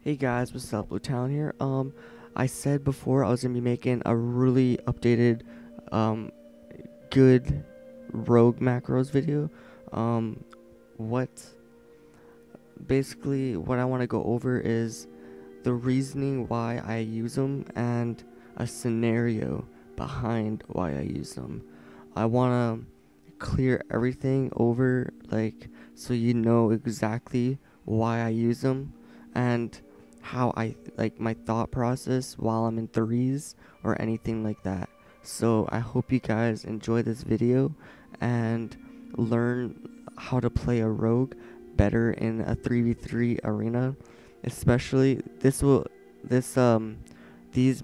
Hey guys, what's up? Blue Town here. I said before I was gonna be making a really updated, um, good rogue macros video. Um, what basically what I want to go over is the reasoning why I use them and a scenario behind why I use them. I want to clear everything over, like, so you know exactly why I use them and how I like my thought process while I'm in threes or anything like that. So I hope you guys enjoy this video and learn how to play a rogue better in a 3v3 arena. Especially these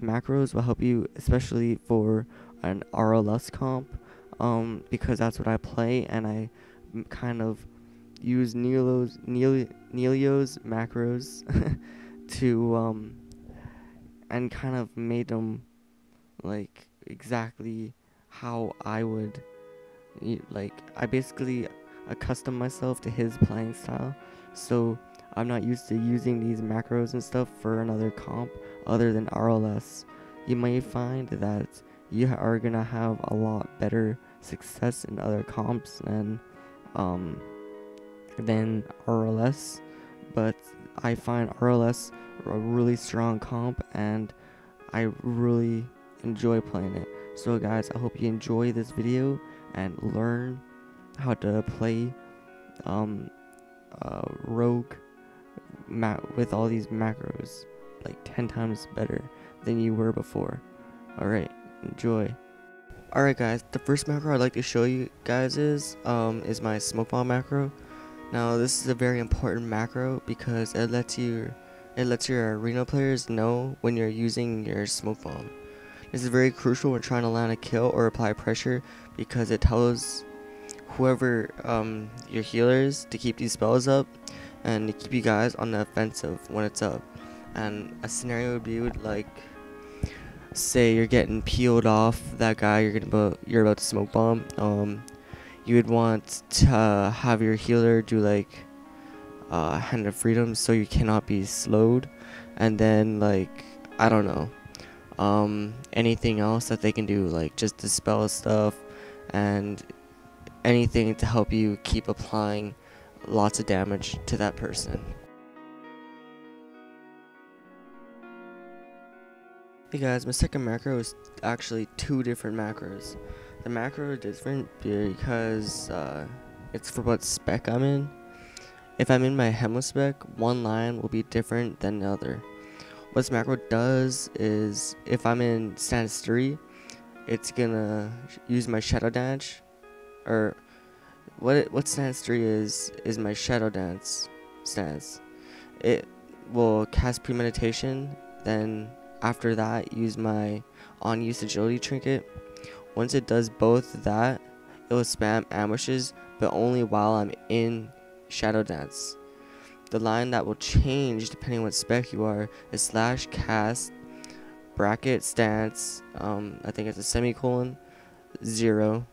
macros will help you especially for an RLS comp, because that's what I play, and I kind of use Neilio's macros to and kind of made them like exactly how I would I basically accustom myself to his playing style, so I'm not used to using these macros and stuff for another comp other than RLS. You may find that you are gonna have a lot better success in other comps than RLS, but I find RLS a really strong comp and I really enjoy playing it. So guys, I hope you enjoy this video and learn how to play rogue with all these macros like 10 times better than you were before. Alright, enjoy. Alright guys, the first macro I'd like to show you guys is my smoke bomb macro. Now this is a very important macro because it lets your arena players know when you're using your smoke bomb. This is very crucial when trying to land a kill or apply pressure because it tells whoever your healers to keep these spells up and to keep you guys on the offensive when it's up. And a scenario would be like, say you're getting peeled off that guy you're about to smoke bomb. You would want to have your healer do like hand of freedom so you cannot be slowed, and then like I don't know, anything else that they can do, like just dispel stuff and anything to help you keep applying lots of damage to that person. Hey guys, my second macro is actually two different macros. The macro is different because it's for what spec I'm in. If I'm in my Hemo spec, one line will be different than the other. What this macro does is, if I'm in stance 3, it's gonna use my Shadow Dance, or what stance 3 is my Shadow Dance stance. It will cast Premeditation, then after that use my on-use agility trinket. Once it does both that, it will spam ambushes, but only while I'm in Shadow Dance. The line that will change depending on what spec you are is slash cast bracket stance, I think it's a semicolon 0,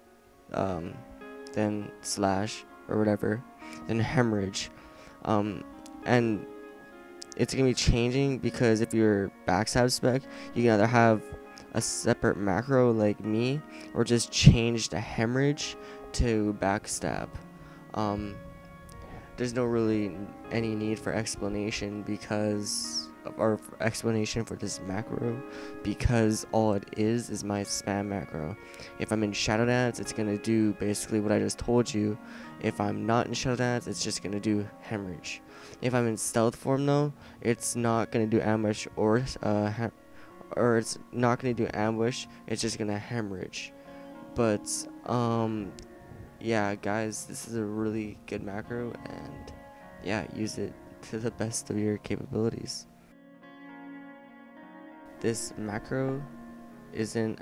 then slash or whatever, then hemorrhage, and it's gonna be changing because if you're backstab spec, you can either have a separate macro like me or just change the hemorrhage to backstab. There's no really any need for explanation for this macro, because all it is my spam macro. If I'm in Shadow Dance, it's gonna do basically what I just told you. If I'm not in Shadow Dance, it's just gonna do hemorrhage. If I'm in stealth form though, it's not gonna do ambush or it's not gonna do ambush. It's just gonna hemorrhage. But yeah guys, this is a really good macro, and yeah, use it to the best of your capabilities. This macro isn't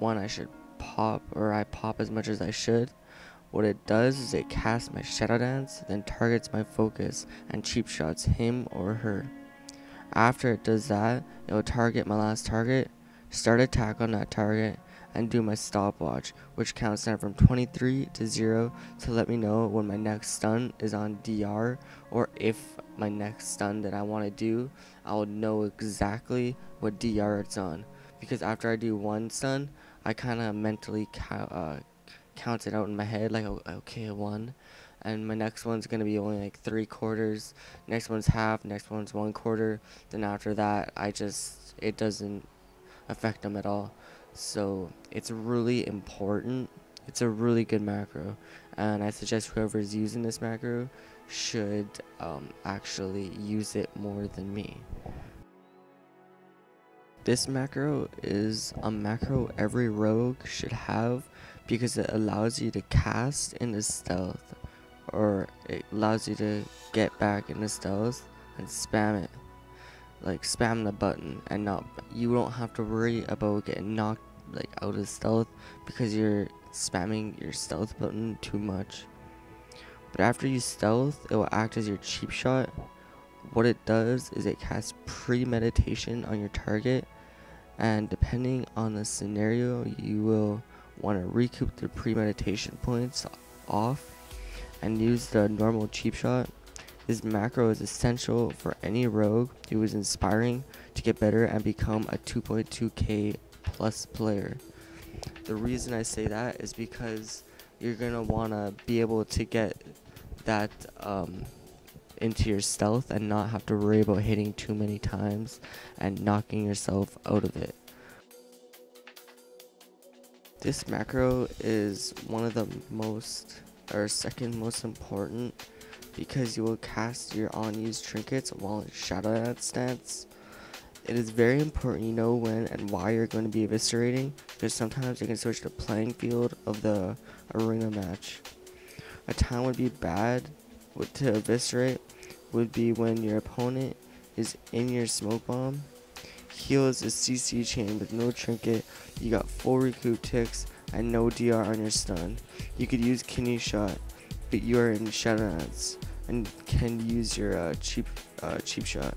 one I should pop, or I pop as much as I should. What it does is it casts my Shadow Dance, then targets my focus and cheap shots him or her. After it does that, it will target my last target, start attack on that target, and do my stopwatch, which counts down from 23 to 0 to let me know when my next stun is on DR, or if my next stun that I want to do, I'll know exactly what DR it's on. Because after I do one stun, I kind of mentally count it out in my head, like, okay, one. And my next one's going to be only like 3/4. Next one's half. Next one's 1/4. Then after that, it doesn't affect them at all. So it's really important. It's a really good macro, and I suggest whoever's using this macro should actually use it more than me. This macro is a macro every rogue should have because it allows you to cast into stealth, or it allows you to get back into stealth and spam it. Like, spam the button, and you don't have to worry about getting knocked like out of stealth because you're spamming your stealth button too much. But after you stealth, it will act as your cheap shot. What it does is it casts premeditation on your target, and depending on the scenario, you will want to recoup the premeditation points off and use the normal cheap shot. This macro is essential for any rogue who is inspiring to get better and become a 2.2k plus player. The reason I say that is because you're going to want to be able to get that into your stealth and not have to worry about hitting too many times and knocking yourself out of it. This macro is one of the second most important, because you will cast your unused trinkets while in Shadow Dance stance. It is very important you know when and why you're going to be eviscerating, because sometimes you can switch the playing field of the arena match. A time would be bad to eviscerate would be when your opponent is in your smoke bomb, heals a CC chain with no trinket, you got full recoup ticks and no DR on your stun. You could use kidney shot, but you are in Shadow Dance and can use your cheap shot.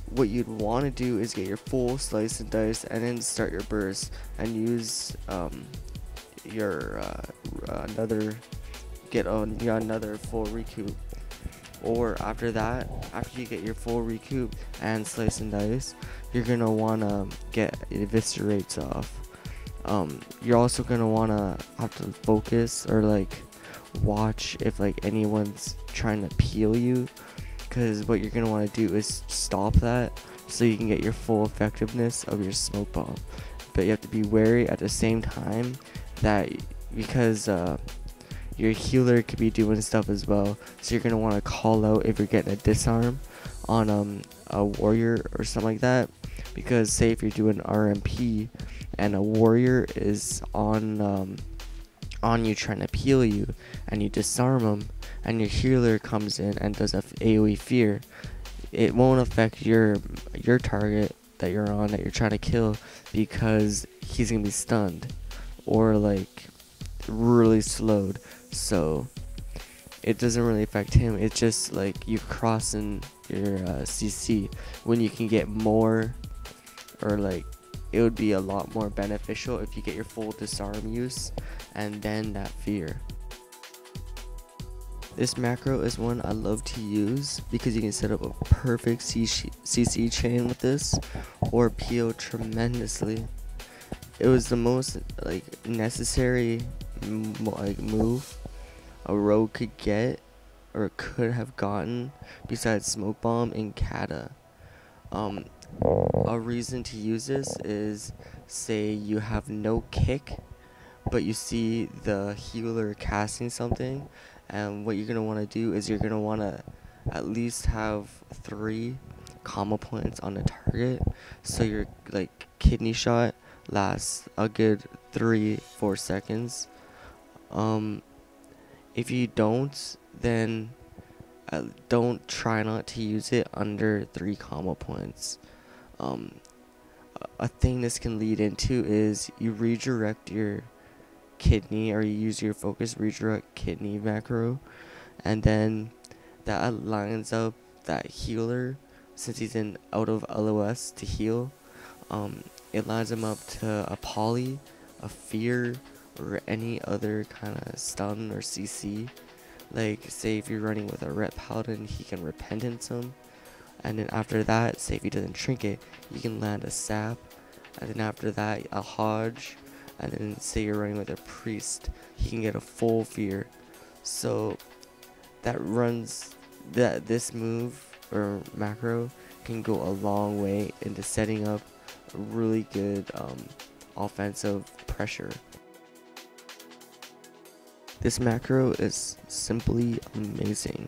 What you'd want to do is get your full slice and dice and then start your burst and use your another full recoup. Or after that, after you get your full recoup and slice and dice, you're gonna wanna get eviscerates off. You're also gonna wanna have to focus or like watch if like anyone's trying to peel you, because what you're gonna want to do is stop that so you can get your full effectiveness of your smoke bomb. But you have to be wary at the same time that because your healer could be doing stuff as well, so you're gonna want to call out if you're getting a disarm on a warrior or something like that, because say if you're doing RMP and a warrior is on you trying to peel you and you disarm them and your healer comes in and does a AoE fear, it won't affect your target that you're on, that you're trying to kill, because he's gonna be stunned or like really slowed, so it doesn't really affect him. It's just like you crossing your CC when you can get more, or like it would be a lot more beneficial if you get your full disarm use and then that fear. This macro is one I love to use because you can set up a perfect CC chain with this or peel tremendously. It was the most like necessary move a rogue could get or could have gotten besides smoke bomb and kata. A reason to use this is, say you have no kick but you see the healer casting something, and what you're going to want to do is you're going to want to at least have 3 combo points on the target, so your like kidney shot lasts a good 3-4 seconds. If you don't, then don't try not to use it under 3 combo points. A thing this can lead into is you redirect your kidney, or you use your focus redirect kidney macro, and then that lines up that healer, since he's in out of LOS to heal. It lines him up to a poly, a fear, or any other kind of stun or CC. Like, say if you're running with a Ret Paladin, he can Repentance him. And then after that, say if he doesn't Trinket, you can land a Sap. And then after that, a Hodge. And then say you're running with a Priest, he can get a full Fear. So this move or macro can go a long way into setting up a really good offensive pressure. This macro is simply amazing.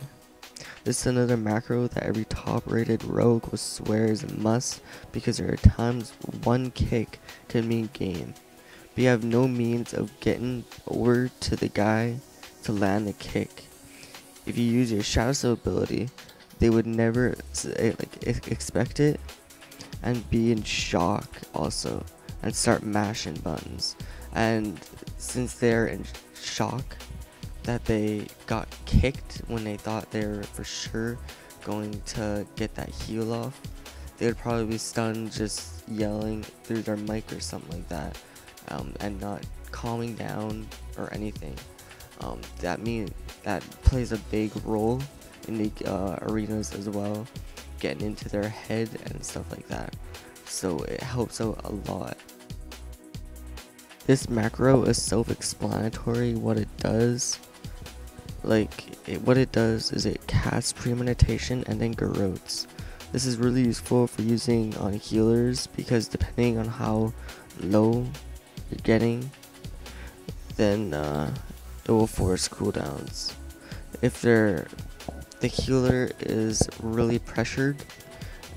This is another macro that every top rated rogue will swear is a must, because there are times one kick can mean game, but you have no means of getting over to the guy to land the kick. If you use your Shadow Steel ability, they would never expect it and be in shock also and start mashing buttons. And since they're in shock that they got kicked when they thought they were for sure going to get that heal off, they would probably be stunned, just yelling through their mic or something like that, and not calming down or anything. That plays a big role in the arenas as well, getting into their head and stuff like that. So it helps out a lot. This macro is self-explanatory what it does. What it does is it casts Premeditation and then Garrotes. This is really useful for using on healers, because depending on how low you're getting, then it will force cooldowns. If the healer is really pressured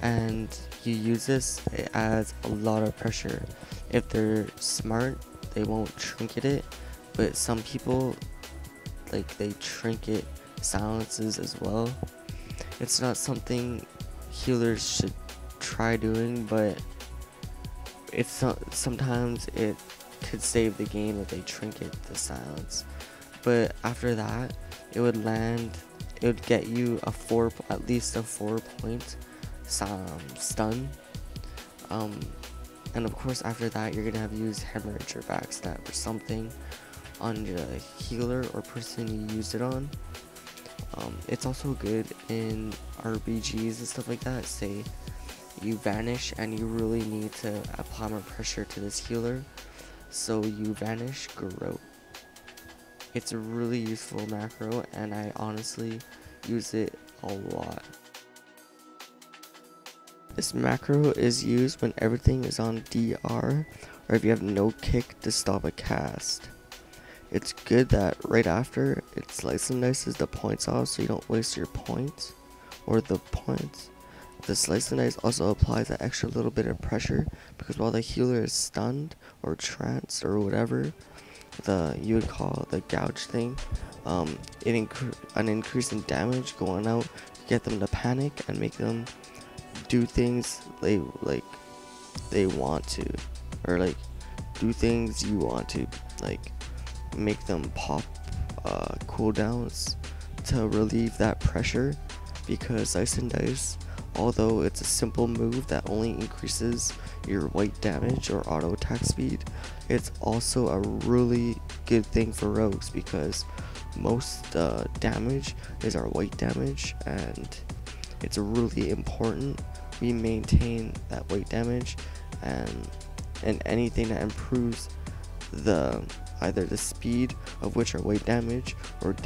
and you use this, it adds a lot of pressure. If they're smart, they won't trinket it, but some people, they trinket silences as well. It's not something healers should try doing, but sometimes it could save the game if they trinket the silence. But after that, it would get you at least a 4-point stun. And of course after that, you're gonna have to use Hemorrhage or Backstab or something on the healer or person you used it on. It's also good in RBGs and stuff like that. Say you vanish and you really need to apply more pressure to this healer, so you vanish Garrote. It's a really useful macro, and I honestly use it a lot. This macro is used when everything is on DR, or if you have no kick to stop a cast. It's good that right after, it slice and dices the points off so you don't waste your points, or the points. The slice and dice also applies that extra little bit of pressure, because while the healer is stunned or tranced or whatever, you would call the gouge thing, an increase in damage going out to get them to panic and make them do things they want to, or do things you want to, make them pop cooldowns to relieve that pressure. Because Ice and Dice, although it's a simple move that only increases your white damage or auto attack speed, it's also a really good thing for rogues, because most damage is our white damage, and it's really important we maintain that white damage, and anything that improves either the speed of which our white damage or the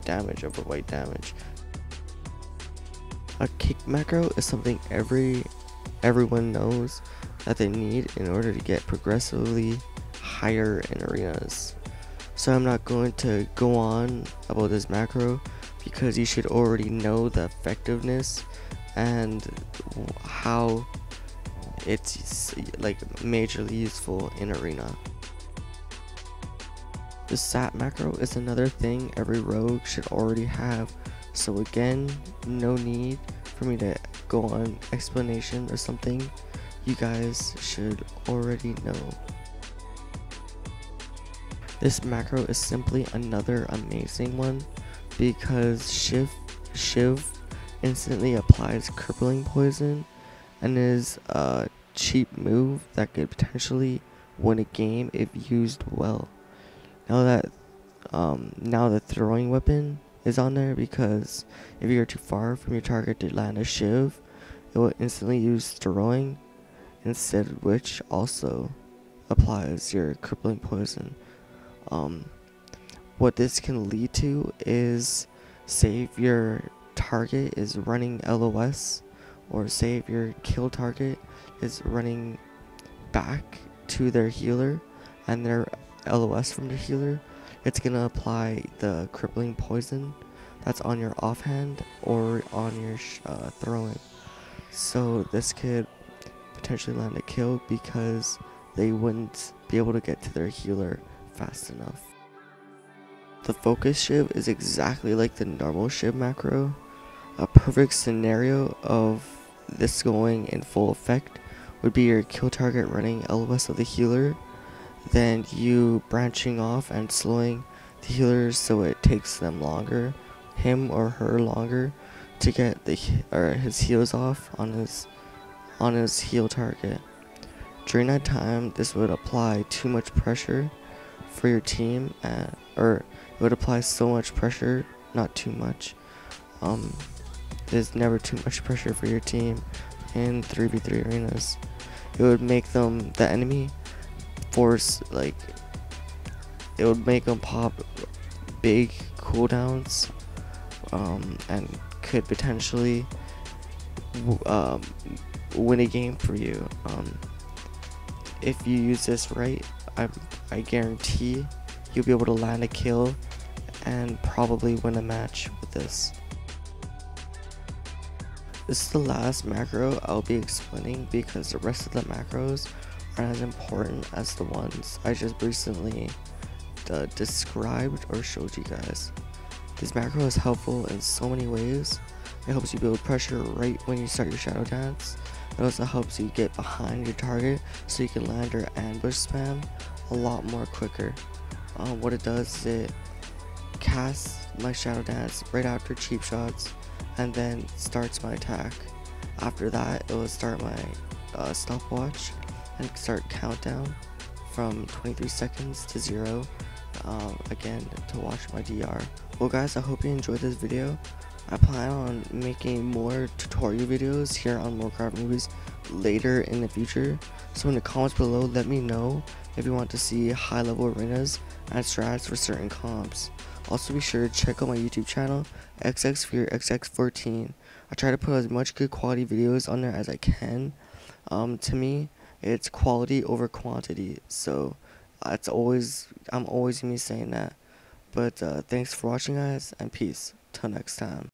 damage of our white damage. A kick macro is something everyone knows that they need in order to get progressively higher in arenas. So I'm not going to go on about this macro, because you should already know the effectiveness and how it's majorly useful in arena. The sap macro is another thing every rogue should already have, so again, no need for me to go on explanation or something. You guys should already know. This macro is simply another amazing one, because Shiv instantly applies Crippling Poison and is a cheap move that could potentially win a game if used well. Now that now the throwing weapon is on there, because if you're too far from your target to land a shiv, it will instantly use throwing instead, which also applies your crippling poison. What this can lead to is, say if your target is running LOS, or say if your kill target is running back to their healer and their LOS from their healer, it's gonna apply the crippling poison that's on your offhand or on your throwing. So this could potentially land a kill because they wouldn't be able to get to their healer fast enough. The focus shiv is exactly like the normal shiv macro. A perfect scenario of this going in full effect would be your kill target running LOS of the healer, then you branching off and slowing the healers so it takes them longer, him or her longer, to get his heals off on his heal target. During that time, this would apply too much pressure for your team, or it would apply so much pressure, not too much. There's never too much pressure for your team in 3v3 arenas. It would make the enemy force, like, it would make them pop big cooldowns, and could potentially win a game for you. If you use this right, I guarantee you'll be able to land a kill and probably win a match with this. This is the last macro I'll be explaining, because the rest of the macros aren't as important as the ones I just recently described or showed you guys. This macro is helpful in so many ways. It helps you build pressure right when you start your shadow dance. It also helps you get behind your target so you can land your ambush spam a lot more quicker. What it does is it casts my shadow dance right after cheap shots and then starts my attack. After that, it will start my stopwatch and start countdown from 23 seconds to 0, again to watch my DR. Well guys, I hope you enjoyed this video. I plan on making more tutorial videos here on Warcraft movies later in the future, so in the comments below let me know if you want to see high level arenas and strats for certain comps. Also be sure to check out my YouTube channel, XX4X14. I try to put as much good quality videos on there as I can. To me, it's quality over quantity, so I'm always gonna be saying that. But thanks for watching guys, and peace till next time.